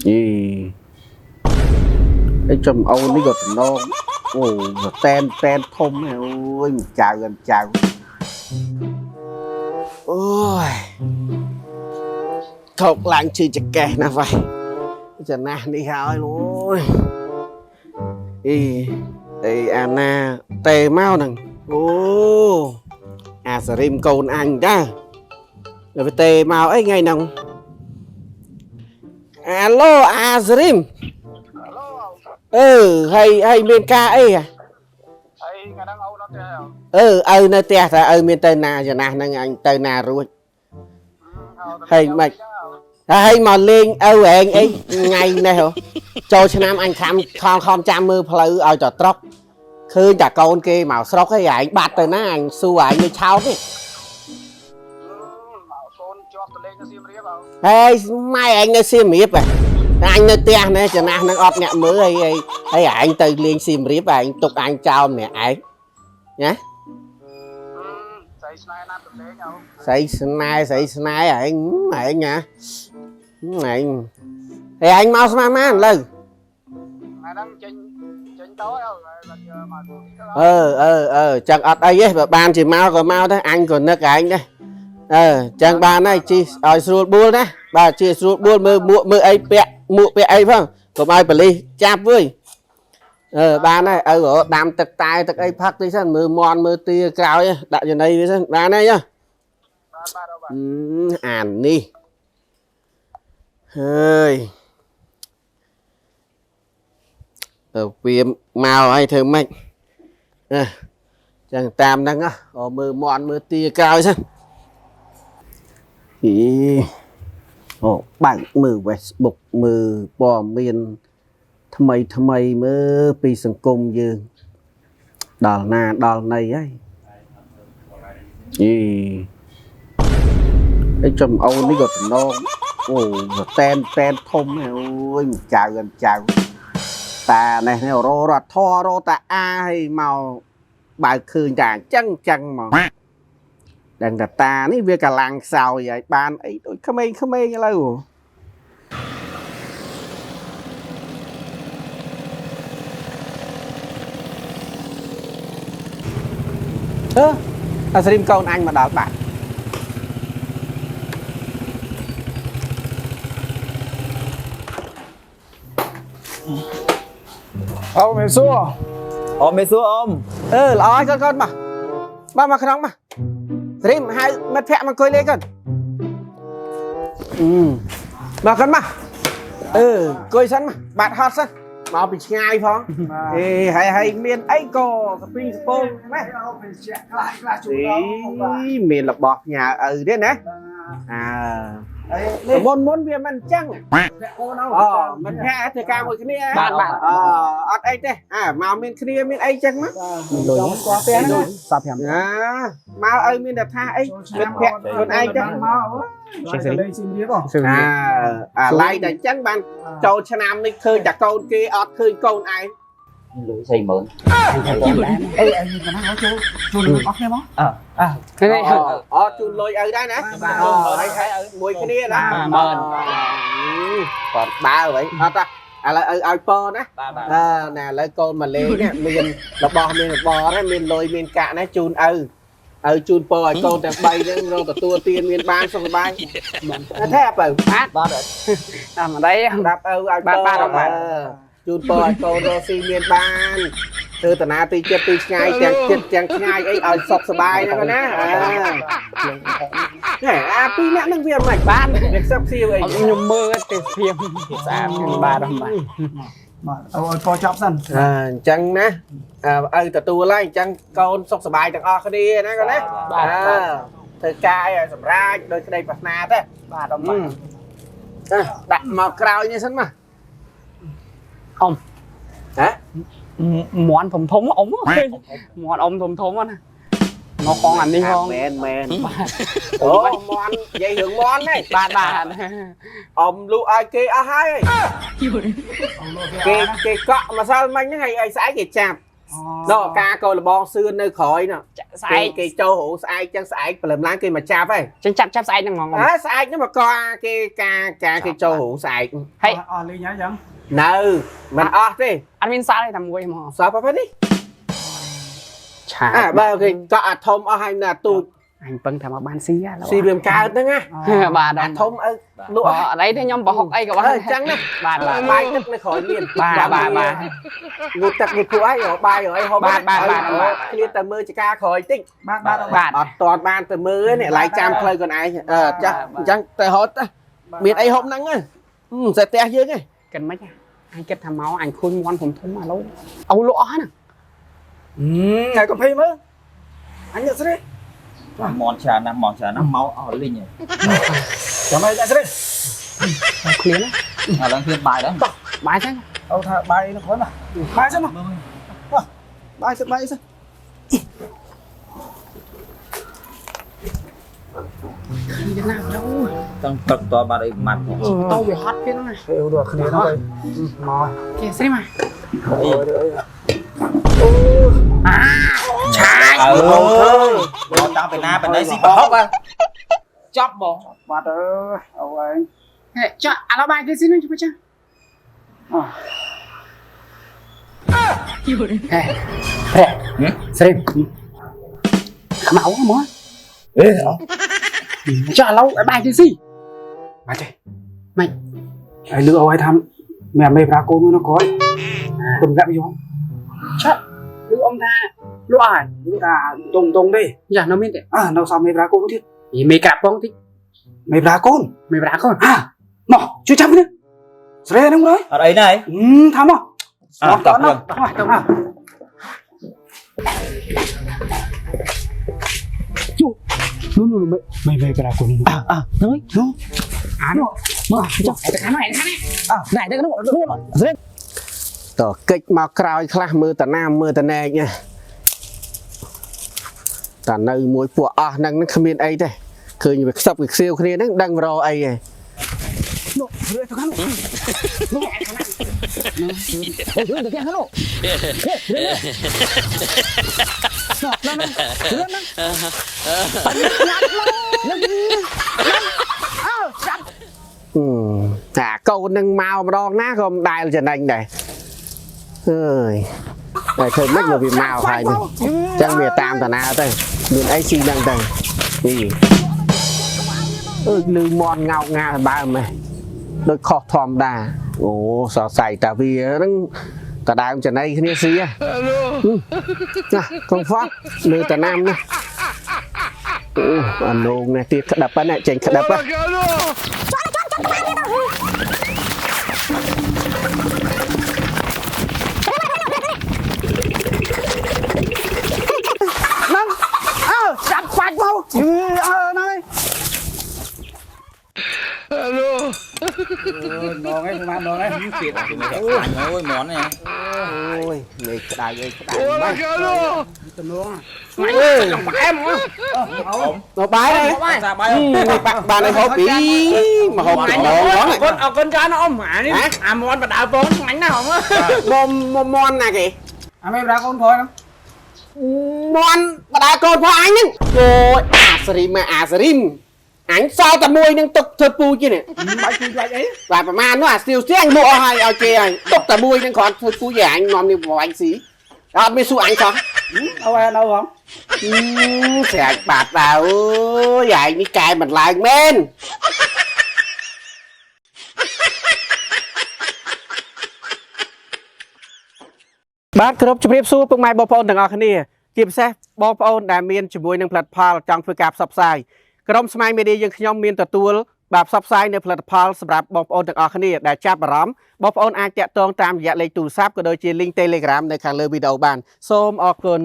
gì cái chùm âu ní gọt non ồ ten ten thôm này ôi chào gần chào ôi thọc làng chi chặt kè nè vậy giờ na đi hỏi luôn ý Anna tê mau nè ô sờ rim cồn anh đó rồi tê mau ấy ngay nè alo Azrim hay miền ca ấy à nơi tè ra miền tây na giờ na năng anh tây na rồi hay mà lên anh ấy ngày này hả cho nam anh không chăm mưa phơi ở trò tróc khơi chả con kia màu sọc cái anh bạt tới na anh xu anh như cháo đấy hey mai anh nơi xiêm riếp à anh nơi te này cho nên nó ọp nhẹ mới hay anh từ liên xiêm riếp à anh tục anh chào mẹ ấy nhá xây snai anh nhá này thì anh mau mà man lần chẳng ở đây ấy bạn chỉ mau còn mau đấy anh còn nước anh đây chẳng bạn này chỉ ở ruột buôn đấy bà chỉ ruột buôn mưa ấy mưa ấy phải không còn ai phải đi chạp với bà này ở đám tật tài tật ấy phát đi xem mưa tia cao ấy đặt cho đây với bà này nhá ản đi hơi ở phía màu hay thơm mạnh chẳng tam đang á mưa tia cao xem thì bạn mưa Facebook mưa bò miềnทำไมเมื่อปีสังคมยืนดอลนาดอลในไอ้ไอ้จมเอานี่ก็นองโอ้แตนทมเนี่ยโอ้ยจ่ากันจ่าตาเนี่ยโรรัดทอโรตาอาให้เมาบ่ายคืนจ่าจังมาดังแต่ตานี่เวียกับลังสาวใหญ่บานไอ้ตัวขมายอะไรวะstream con anh mà đào bạn ông mày xua ôm lo con mà ba mà không mà stream hai mất phẹ mà coi lên con mà con mà coi sẵn mà bạn hot sẵn mà bị ngay phong hay miền ấy có pin phone miền là bọt nhà đấy nè muốn viên mình chăng mình nghe thì cao một cái này bạn ở đây thế mà miền kia miền ấy chăng mắt mà ơi miền đẹp tha ấy miền phẹt còn ai chăng lại để chăng bạn châu cha nam đi khơi chặt con kia khơi con ai lưỡi xây mượn anh nhìn cái nó chú lưỡi bóc em không cái này chú lưỡi ở đây nè mùi cái này đó còn ba vậy là ở po nè nè lấy con mà lấy nè mình là bò đấy mình lôi mình cả nè chun chun po ở con đẹp bay đấy rồi tua tiền miền ban xong bay thép rồi phát đó được mà đấy đạp ba chun po con rồi xi miền ban từ từ nào từ ngay chẳng ngay ấy ở sọc sờ bài nữa nè pi nè năng viên mạch ban được sắp siêu ấy nhung mơ từ phim ba đồng mày po chọc sân chẳng nè từ tua lại chẳng con sọc sờ bài chẳng cái đi nè con nè từ cài sầm ra đôi cái đây bạc na thế ba đồng mày đặt màu cào như sân mà ông hả món thùng thúng ống món ông thùng thúng á nó con anh đi không men ủa món vậy hưởng món này bà ông lu ai kia hai cái cọ mà sao manh cái này ai sải kì chạm nó ca coi là bon xưa nơi khỏi nè ស្អែក cái châu hổ sai chân sai làm láng cái mà chạp ấy ចឹងចាប់ស្អែកហ្នឹងហ្មង ស្អែកnó mà co cái châu hổស្អែក ហើយ អស់លេងហើយចឹង នៅមិនអស់ទេ អត់មានសាល់ទេតែមួយហ្មង សល់ប្រហែលនេះ ឆា បើគេក៏អាធំអស់ហើយណាទូច អញពឹងថាមកបានស៊ីហ៎ ស៊ីវាកើតហ្នឹងណា បាទ អាធំអើលក់ អត់អីទេខ្ញុំប្រហុកអីក៏បាន អញ្ចឹងណា បាទបាទ បាយទឹកនៅក្រោយមាន បាទ ងូតទឹកងូតគួរអីបាយអីហូប បាទ ឃ្លាតែមើលចកាក្រោយតិច បាទបាទ បាទ អត់តន់បានទៅមើលនេះឡៃចាំផ្លូវខ្លួនឯងចាស់អញ្ចឹងទៅហត់មានអីហូបហ្នឹងសេះផ្ទះយើងឯង គិតមិនអញគិតថាមកអញឃើញមន់ធំធំឥឡូវអូលក់អស់ហ្នឹង ថ្ងៃកំភៃមើលអញអ្នកស្រី មន់ច្រើនណាស់មកច្រើនណាស់មកអស់លីង ចាំឲ្យអ្នកស្រី ឃ្លាន ឥឡូវឃើញបាយដែរ បាយទេ អូថាបាយនៅខ្លួនណាបាយសិនមកបាយសិនបាយសិន នេះណាđâu តាំងទឹកតបាត់អីម៉ាត់ ទៅវាហត់ទៀតណា អេអូដល់គ្នាហ្នឹងមក គេស្រីមក ឆាយអើយមកតាំងពីណាពីណីស៊ីប្រហុកចប់បង បាទអើយអូឯង ហេចាឥឡូវបាយគេស៊ីនឹងជួយចាហេស្រីខ្មៅហ្មង អេ ចាឥឡូវឲ្យបាយគេស៊ី បាទទេមិនឲ្យលឺឲ្យថាមេមេប្រាកូនមួយនោះក្រោយទុំដាក់យក ចាគឺអ៊ំថាលក់ហើយ លឺថាតុងទេ យ៉ានៅមានទេ នៅសំមេប្រាកូនទៀត មេក្រាប៉ុងតិច មេប្រាកូន មេប្រាកូន មកជួយចាំគ្នាស្រីហ្នឹងមើល អត់អីណាហី ថាមក អត់តោះ ទៅជូនោះមេប្រាកូន អើហ្នឹង អានោះមកចុះទៅខាងនោះឯងខាងនេះណែទៅនោះស្រី តកិច្ចមកក្រោយខ្លះមើលតាណាមើលតាណែកណាតានៅមួយពួកអស់ហ្នឹងគ្មានអីទេឃើញវាខ្សឹបវាខ្សៀវគ្នាហ្នឹងដឹងរអីឯង នោះស្រីទៅខាងនោះ នោះឯងខាងនេះទៅខាងនោះតាកូននឹងមកម្ដងណាក៏មិនដែលចំណេញដែរអើយតែធ្វើមិនមកវាមកហើយនេះចឹងវាតាមតាណាទៅមានអីស៊ីហ្នឹងទៅនេះលឺមន់ងោកងាបើមែនដូចខុសធម្មតាអូសរសៃតាវាហ្នឹងតាដើមចំណៃគ្នាស៊ីណាកុំហ្វត់លើតាណាំណាអូអានងនេះទៀតក្តាប់ហ្នឹងចេញក្តាប់ហ្នឹង ចាប់បាច់មកហ្នឹង នងឯងមកនងឯង ទៀតទៅមើលខ្លាញ់អើយមន់នេះ អូយលេខក្តៅអីក្តៅបាច់ តំណង ផ្អែមហ្មង ទៅបាយហើយ សាបាយ បានឲ្យហូបពីមកហូបពីម៉ង អរគុណច្រើនណាស់អ៊ំអានេះអាមន់បដៅពងឆ្ងាញ់ណាស់អ៊ំ មុំមន់ណាគេ អាមេប្រាកូនព្រោះហ្នឹង មន់បដាកូនផងអញហ្នឹងអូយអាសរីមអាសរីមអញសល់តែមួយនឹងទុកធ្វើពូជនេះ បាច់ជួយបាច់អី បាទប្រហែលនោះអាស្ទៀវស្ទៀងលក់អស់ហើយឲ្យគេហើយទុកតែមួយនឹងគ្រាន់ធ្វើពូជឲ្យអញនាំនេះបងអញស៊ីអត់មានសួរអញសោះ អូឯនៅហង ស្រាច់បាត់ដែរអូយឯងនេះកែមិនឡើងមែនបាទគ្រប់ជម្រាបសួរពុកម៉ែបងប្អូនទាំងអស់គ្នាជាពិសេសបងប្អូនដែលមានជាមួយនឹងផលិតផលចង់ធ្វើការផ្សព្វផ្សាយក្រុមស្មៃមេឌីយើងខ្ញុំមានទទួលបាទផ្សព្វផ្សាយនៅផលិតផលសម្រាប់បងប្អូនទាំងអស់គ្នាដែលចាប់អារម្មណ៍បងប្អូនអាចតាក់ទងតាមរយៈលេខទូរស័ព្ទក៏ដូចជា link Telegram នៅខាងលើវីដេអូបានសូមអរគុណ